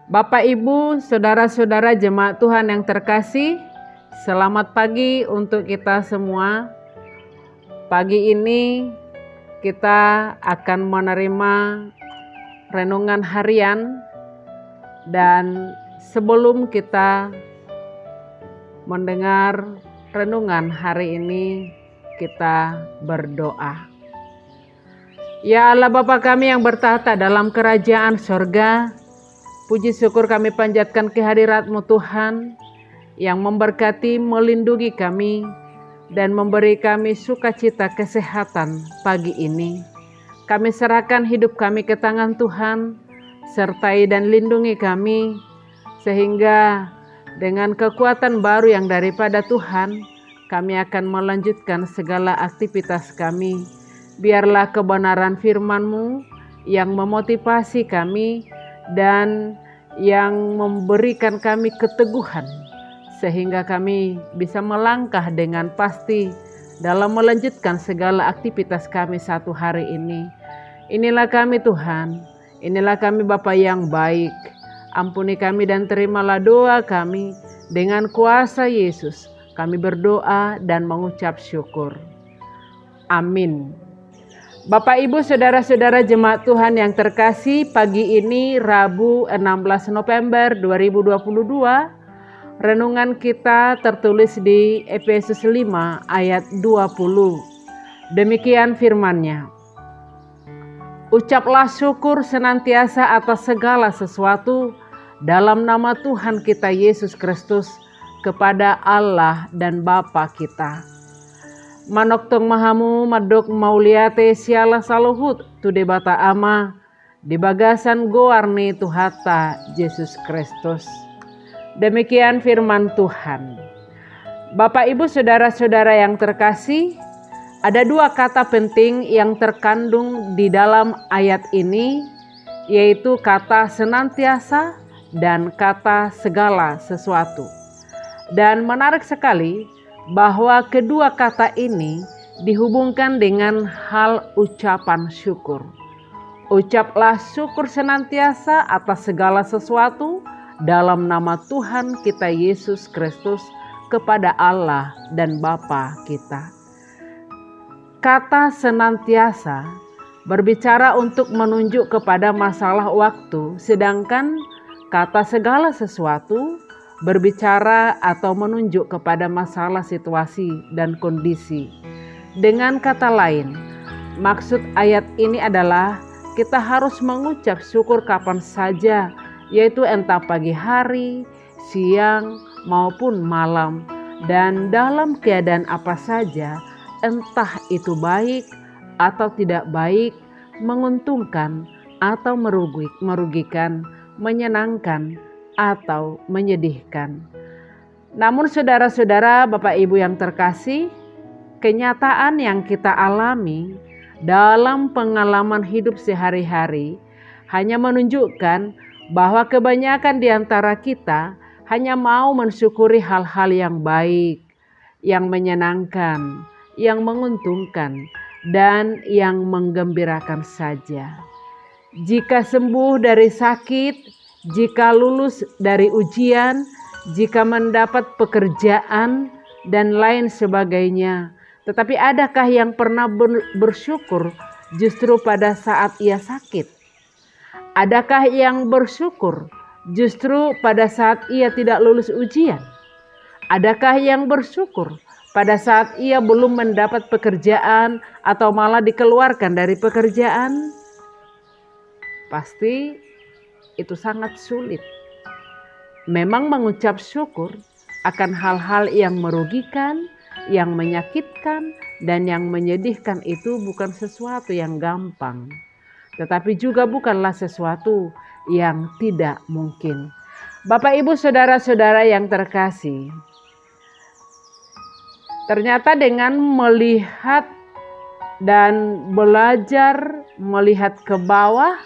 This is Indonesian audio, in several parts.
Bapak, Ibu, saudara-saudara jemaat Tuhan yang terkasih, selamat pagi untuk kita semua. Pagi ini kita akan menerima renungan harian, dan sebelum kita mendengar renungan hari ini, kita berdoa. Ya Allah Bapa kami yang bertahta dalam kerajaan sorga, puji syukur kami panjatkan kehadirat-Mu Tuhan yang memberkati, melindungi kami, dan memberi kami sukacita kesehatan pagi ini. Kami serahkan hidup kami ke tangan Tuhan, sertai dan lindungi kami, sehingga dengan kekuatan baru yang daripada Tuhan, kami akan melanjutkan segala aktivitas kami. Biarlah kebenaran firman-Mu yang memotivasi kami dan yang memberikan kami keteguhan, sehingga kami bisa melangkah dengan pasti dalam melanjutkan segala aktivitas kami satu hari ini. Inilah kami Tuhan, inilah kami Bapa yang baik. Ampuni kami dan terimalah doa kami. Dengan kuasa Yesus kami berdoa dan mengucap syukur. Amin. Bapak, Ibu, saudara-saudara jemaat Tuhan yang terkasih, pagi ini Rabu 16 November 2022, renungan kita tertulis di Efesus 5 ayat 20. Demikian firman-Nya. Ucaplah syukur senantiasa atas segala sesuatu dalam nama Tuhan kita Yesus Kristus kepada Allah dan Bapa kita. Manok tong mahamu madok mauliate siala saluhut tu debata ama di bagasan goarni Tuhata Yesus Kristus. Demikian firman Tuhan. Bapak, Ibu, saudara-saudara yang terkasih, ada dua kata penting yang terkandung di dalam ayat ini, yaitu kata senantiasa dan kata segala sesuatu. Dan menarik sekali bahwa kedua kata ini dihubungkan dengan hal ucapan syukur. Ucaplah syukur senantiasa atas segala sesuatu dalam nama Tuhan kita Yesus Kristus kepada Allah dan Bapa kita. Kata senantiasa berbicara untuk menunjuk kepada masalah waktu, sedangkan kata segala sesuatu berbicara atau menunjuk kepada masalah situasi dan kondisi. Dengan kata lain, maksud ayat ini adalah kita harus mengucap syukur kapan saja, yaitu entah pagi hari, siang, maupun malam, dan dalam keadaan apa saja, entah itu baik atau tidak baik, menguntungkan atau merugikan, menyenangkan atau menyedihkan. Namun saudara-saudara, Bapak Ibu yang terkasih, kenyataan yang kita alami dalam pengalaman hidup sehari-hari hanya menunjukkan bahwa kebanyakan di antara kita hanya mau mensyukuri hal-hal yang baik, yang menyenangkan, yang menguntungkan, dan yang menggembirakan saja. Jika sembuh dari sakit, jika lulus dari ujian, jika mendapat pekerjaan, dan lain sebagainya. Tetapi adakah yang pernah bersyukur justru pada saat ia sakit? Adakah yang bersyukur justru pada saat ia tidak lulus ujian? Adakah yang bersyukur pada saat ia belum mendapat pekerjaan atau malah dikeluarkan dari pekerjaan? Pasti itu sangat sulit. Memang mengucap syukur akan hal-hal yang merugikan, yang menyakitkan, dan yang menyedihkan itu bukan sesuatu yang gampang. Tetapi juga bukanlah sesuatu yang tidak mungkin. Bapak, Ibu, saudara-saudara yang terkasih, ternyata dengan melihat dan belajar melihat ke bawah,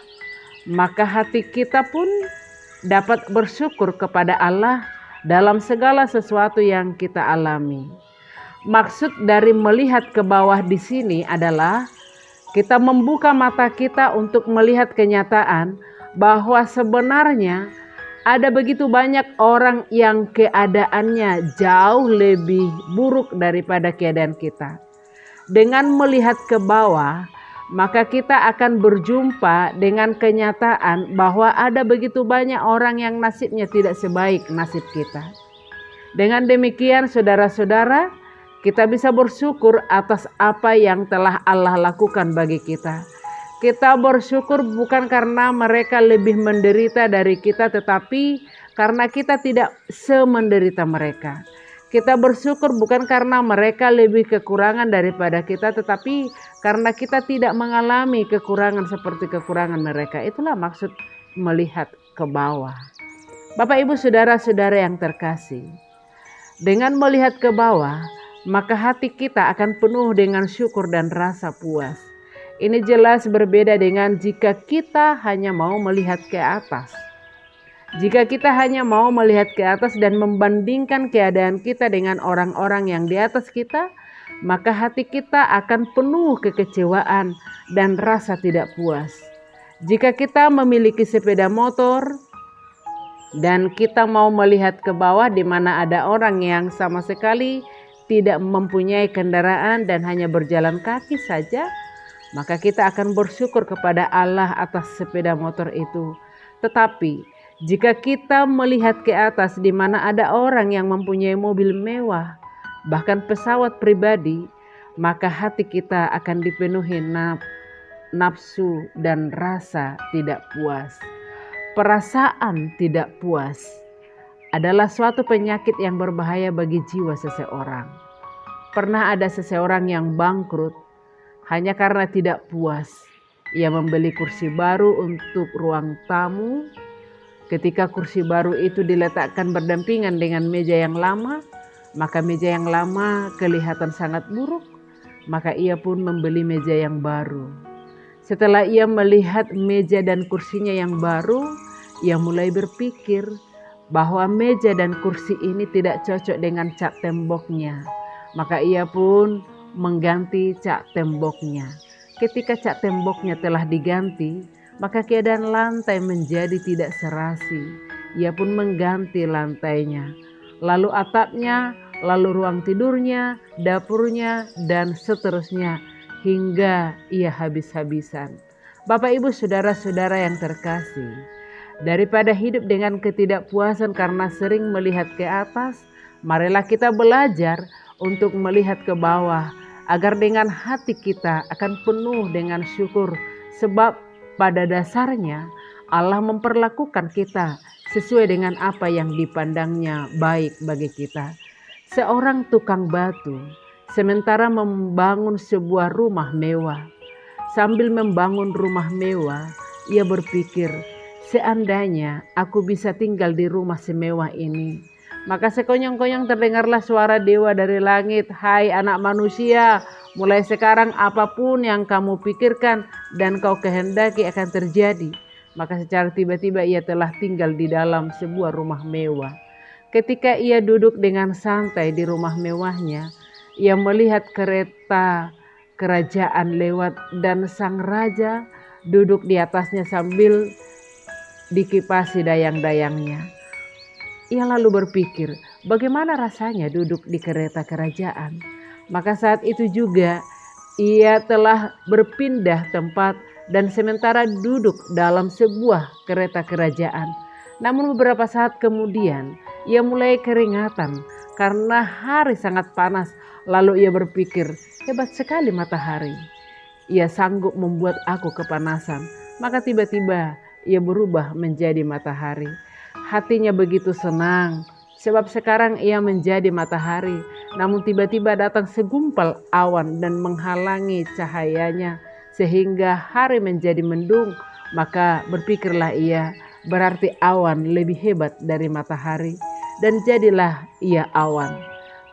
maka hati kita pun dapat bersyukur kepada Allah dalam segala sesuatu yang kita alami. Maksud dari melihat ke bawah di sini adalah kita membuka mata kita untuk melihat kenyataan bahwa sebenarnya Ada begitu banyak orang yang keadaannya jauh lebih buruk daripada keadaan kita. Dengan melihat ke bawah, maka kita akan berjumpa dengan kenyataan bahwa ada begitu banyak orang yang nasibnya tidak sebaik nasib kita. Dengan demikian, saudara-saudara, kita bisa bersyukur atas apa yang telah Allah lakukan bagi kita. Kita bersyukur bukan karena mereka lebih menderita dari kita, tetapi karena kita tidak semenderita mereka. Kita bersyukur bukan karena mereka lebih kekurangan daripada kita, tetapi karena kita tidak mengalami kekurangan seperti kekurangan mereka. Itulah maksud melihat ke bawah. Bapak, Ibu, saudara-saudara yang terkasih, dengan melihat ke bawah, maka hati kita akan penuh dengan syukur dan rasa puas. Ini jelas berbeda dengan jika kita hanya mau melihat ke atas. Jika kita hanya mau melihat ke atas dan membandingkan keadaan kita dengan orang-orang yang di atas kita, maka hati kita akan penuh kekecewaan dan rasa tidak puas. Jika kita memiliki sepeda motor dan kita mau melihat ke bawah di mana ada orang yang sama sekali tidak mempunyai kendaraan dan hanya berjalan kaki saja, maka kita akan bersyukur kepada Allah atas sepeda motor itu. Tetapi jika kita melihat ke atas di mana ada orang yang mempunyai mobil mewah, bahkan pesawat pribadi, maka hati kita akan dipenuhi nafsu dan rasa tidak puas. Perasaan tidak puas adalah suatu penyakit yang berbahaya bagi jiwa seseorang. Pernah ada seseorang yang bangkrut hanya karena tidak puas. Ia membeli kursi baru untuk ruang tamu. Ketika kursi baru itu diletakkan berdampingan dengan meja yang lama, maka meja yang lama kelihatan sangat buruk. Maka ia pun membeli meja yang baru. Setelah ia melihat meja dan kursinya yang baru, ia mulai berpikir bahwa meja dan kursi ini tidak cocok dengan cat temboknya. Maka ia pun mengganti cat temboknya. Ketika cat temboknya telah diganti, maka keadaan lantai menjadi tidak serasi. Ia pun mengganti lantainya, lalu atapnya, lalu ruang tidurnya, dapurnya, dan seterusnya hingga ia habis-habisan. Bapak, Ibu, saudara-saudara yang terkasih, daripada hidup dengan ketidakpuasan karena sering melihat ke atas, marilah kita belajar untuk melihat ke bawah, agar dengan hati kita akan penuh dengan syukur, sebab pada dasarnya Allah memperlakukan kita sesuai dengan apa yang dipandangnya baik bagi kita. Seorang tukang batu sementara membangun sebuah rumah mewah. Sambil membangun rumah mewah, ia berpikir, seandainya aku bisa tinggal di rumah semewah ini. Maka sekonyong-konyong terdengarlah suara dewa dari langit, "Hai anak manusia, mulai sekarang apapun yang kamu pikirkan dan kau kehendaki akan terjadi." Maka secara tiba-tiba ia telah tinggal di dalam sebuah rumah mewah. Ketika ia duduk dengan santai di rumah mewahnya, ia melihat kereta kerajaan lewat dan sang raja duduk di atasnya sambil dikipasi dayang-dayangnya. Ia lalu berpikir, bagaimana rasanya duduk di kereta kerajaan? Maka saat itu juga ia telah berpindah tempat dan sementara duduk dalam sebuah kereta kerajaan. Namun beberapa saat kemudian ia mulai keringatan karena hari sangat panas. Lalu ia berpikir, hebat sekali matahari. Ia sanggup membuat aku kepanasan. Maka tiba-tiba ia berubah menjadi matahari. Hatinya begitu senang sebab sekarang ia menjadi matahari. Namun tiba-tiba datang segumpal awan dan menghalangi cahayanya sehingga hari menjadi mendung. Maka berpikirlah ia, berarti awan lebih hebat dari matahari, dan jadilah ia awan.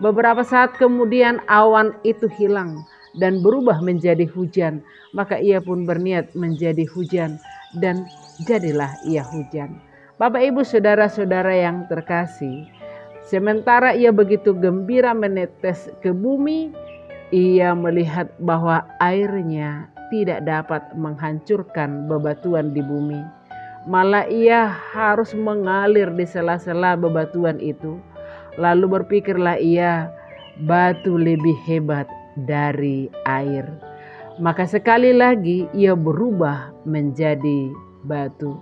Beberapa saat kemudian awan itu hilang dan berubah menjadi hujan. Maka ia pun berniat menjadi hujan dan jadilah ia hujan. Bapak, Ibu, saudara-saudara yang terkasih, sementara ia begitu gembira menetes ke bumi, ia melihat bahwa airnya tidak dapat menghancurkan bebatuan di bumi. malah ia harus mengalir di sela-sela bebatuan itu. Lalu berpikirlah ia, batu lebih hebat dari air. Maka sekali lagi ia berubah menjadi batu.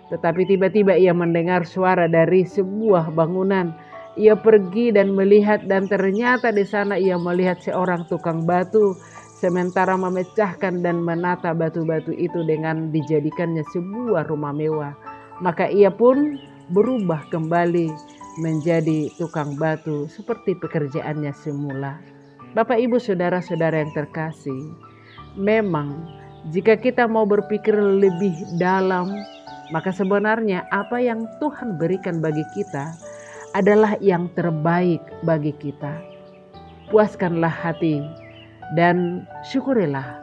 Tetapi tiba-tiba ia mendengar suara dari sebuah bangunan. Ia pergi dan melihat, dan ternyata di sana ia melihat seorang tukang batu sementara memecahkan dan menata batu-batu itu dengan dijadikannya sebuah rumah mewah. Maka ia pun berubah kembali menjadi tukang batu seperti pekerjaannya semula. Bapak, Ibu, saudara-saudara yang terkasih, memang jika kita mau berpikir lebih dalam, maka sebenarnya apa yang Tuhan berikan bagi kita adalah yang terbaik bagi kita. Puaskanlah hati dan syukurilah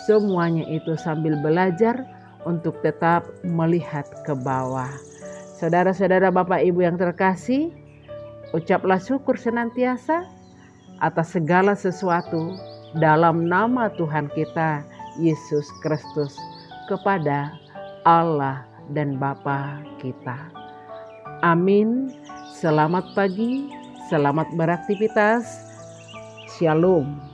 semuanya itu sambil belajar untuk tetap melihat ke bawah. Saudara-saudara, Bapak, Ibu yang terkasih, ucaplah syukur senantiasa atas segala sesuatu dalam nama Tuhan kita Yesus Kristus kepada Allah dan Bapa kita. Amin. Selamat pagi, selamat beraktivitas. Shalom.